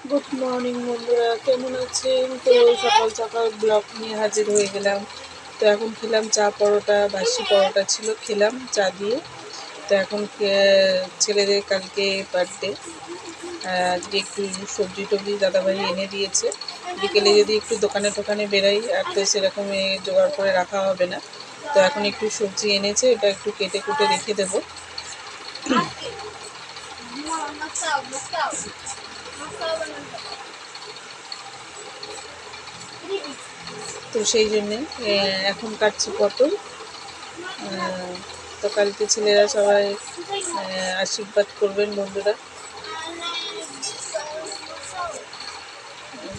Good morning বন্ধুরা, কেমন আছেন? তো সকাল সকাল ব্লগ নিয়ে হাজির হয়ে গেলাম। তো এখন খেলাম চা, পরোটা, বাসি পরোটা ছিল, খেলাম চা দিয়ে। তো এখন ছেলেদের কালকে বার্থডে, আজকে একটু সবজি টবজি দাদাভাই এনে দিয়েছে। বিকেলে যদি একটু দোকানে টোকানে বেরাই, আর তো সেরকম জোগাড় করে রাখা হবে না। তো এখন একটু সবজি এনেছে, ওটা একটু কেটে কুটে রেখে দেবো। তো সেই জন্যে এখন কাটছি পটল। তো কালকে ছেলেরা সবাই আশীর্বাদ করবেন বন্ধুরা,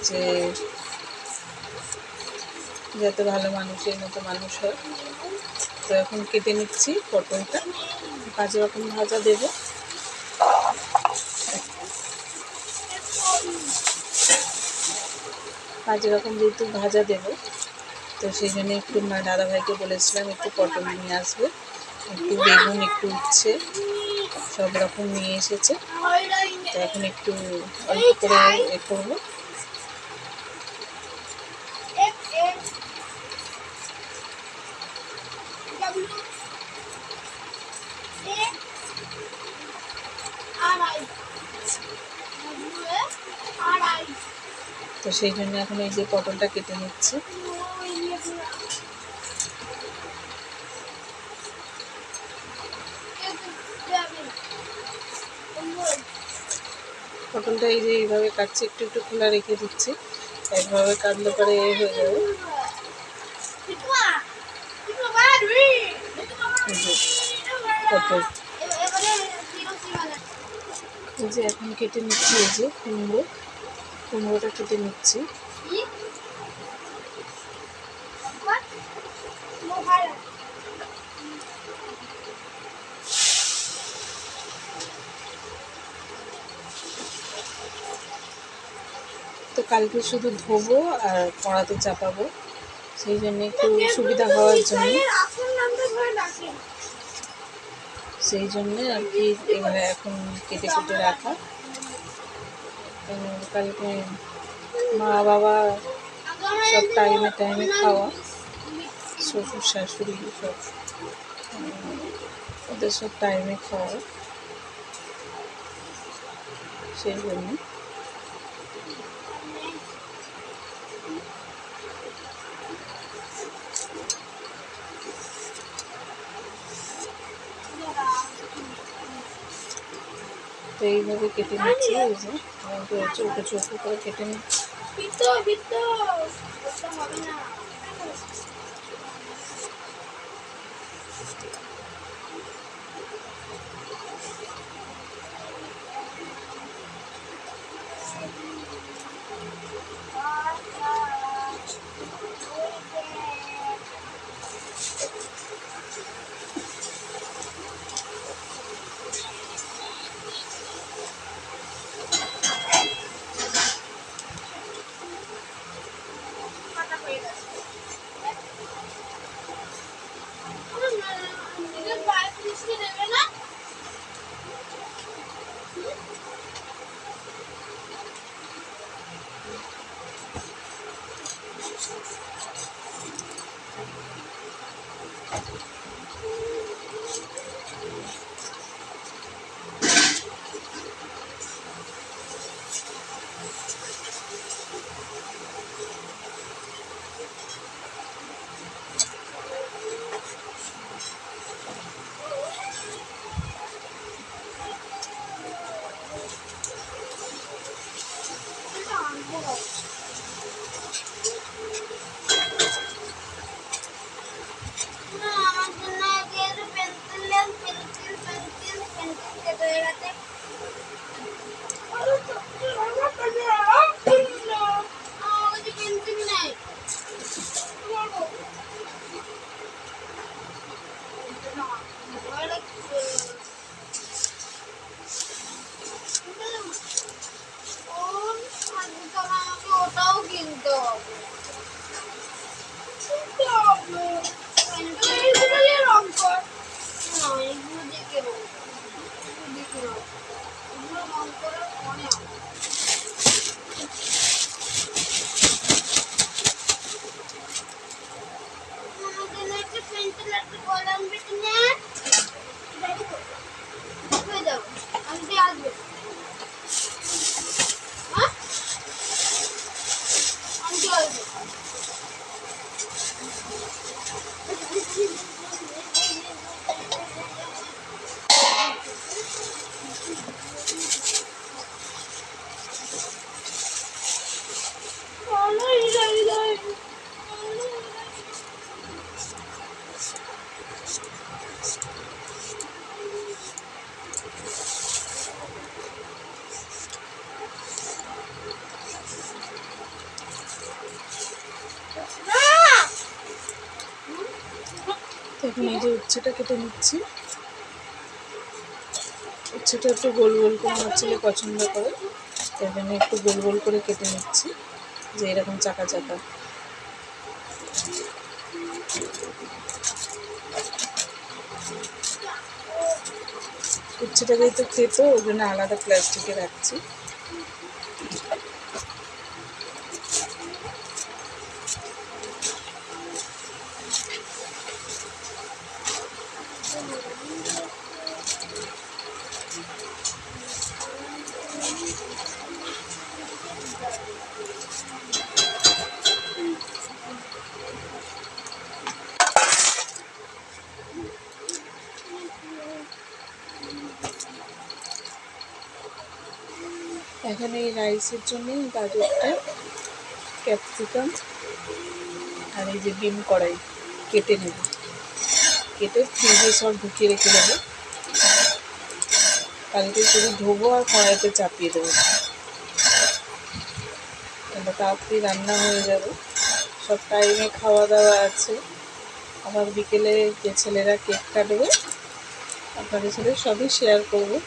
যে যাতে ভালো মানুষের মতো মানুষ হয়। তো এখন কেটে নিচ্ছি পটলটা, 5 রকম ভাজা দেবো। 5 রকম যেহেতু ভাজা দেবো, তো সেই জন্য একটু দাদাভাইকে বলেছিলাম একটু পটল নিয়ে আসবে, একটু বেগুন, একটু উচ্ছে, সব রকম নিয়ে এসেছে। তো এখন একটু অল্প করে করবো। তো সেই জন্য এখন এই যে পটলটা কেটে নিচ্ছি। পটলটা এই যে এইভাবে কাটছি, একটু একটু খোলা রেখে দিচ্ছি, একভাবে কাটলে পরে হয়ে যাবে। পটল এই যে এখন কেটে নিচ্ছি, এই যে কুমড়োটা কেটে নিচ্ছি। তো কালকে শুধু ধোবো আর কড়াতে চাপাবো, সেই জন্য একটু সুবিধা হওয়ার জন্য, সেই জন্যে আর কি এবারে এখন কেটে কুটে রাখা। কালকে মা বাবা সব টাইমে টাইমে খাওয়া, শ্বশুর শাশুড়ি সব ওদের সব টাইমে খাওয়া, সেই জন্য। তো এইভাবে কেটে নিচ্ছি, এই যে চৌকো চৌকো করে কেটে নিচ্ছি। এখন এই যে উচ্ছেটা কেটে নিচ্ছি। উচ্ছেটা একটু গোল গোল করে আমার ছেলে পছন্দ করে, তাই জন্য একটু গোল গোল করে কেটে নিচ্ছি, যে এরকম চাকা চাকা। উচ্ছেটাকে তো খেতো, ওই জন্য আলাদা প্লাস্টিকে রাখছি। এখানে এই রাইসের জন্যই গাজরটা, ক্যাপসিকাম আর এই যে বিম কড়াই কেটে নেব, কেটে ফ্রিজে সব ঢুকিয়ে রেখে দেবো। কালকে শুধু ধোবো আর কড়াইতে চাপিয়ে দেবো, তাহলে তাড়াতাড়ি রান্না হয়ে যাবে। সব টাইমে খাওয়া দাওয়া আছে। আবার বিকেলে যে ছেলেরা কেক কাটবে, আপনাদের সাথে সবই শেয়ার করবো।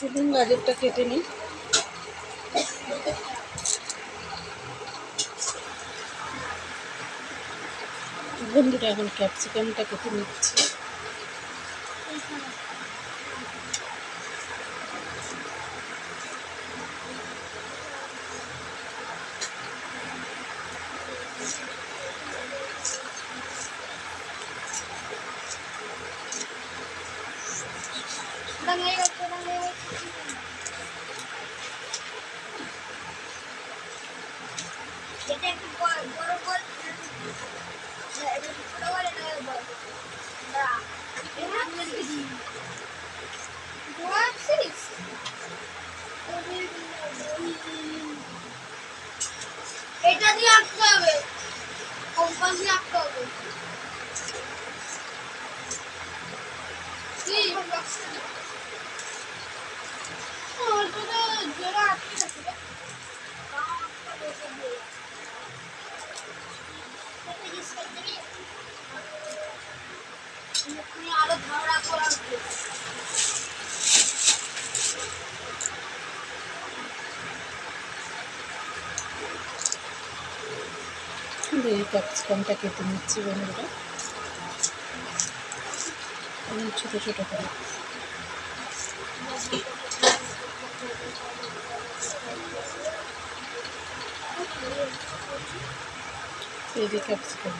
চলুন গাজরটা কেটে নিই। বন্ধুরা এখন ক্যাপসিকামটা কেটে নিচ্ছি। এটা দিয়ে আঁকতে হবে, কম্পাস দিয়ে আঁকতে হবে। কি ওটা জোড়া আঁকতে থাকে, আরো ধারা করা ক্যাপসিকামটা কেটে নিচ্ছি বন্ধুরা, ছোটো ছোটো করে। এই যে ক্যাপসিকাম,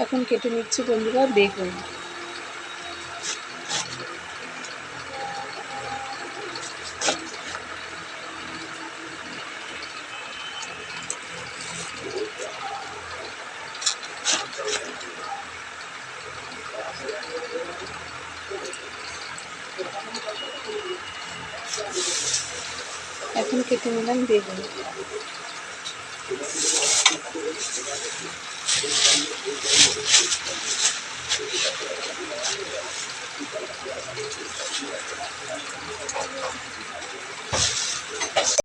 এখন কেটে নিচ্ছি বন্ধুরা বেগুন। এখন কেটে নিলাম বেগুন।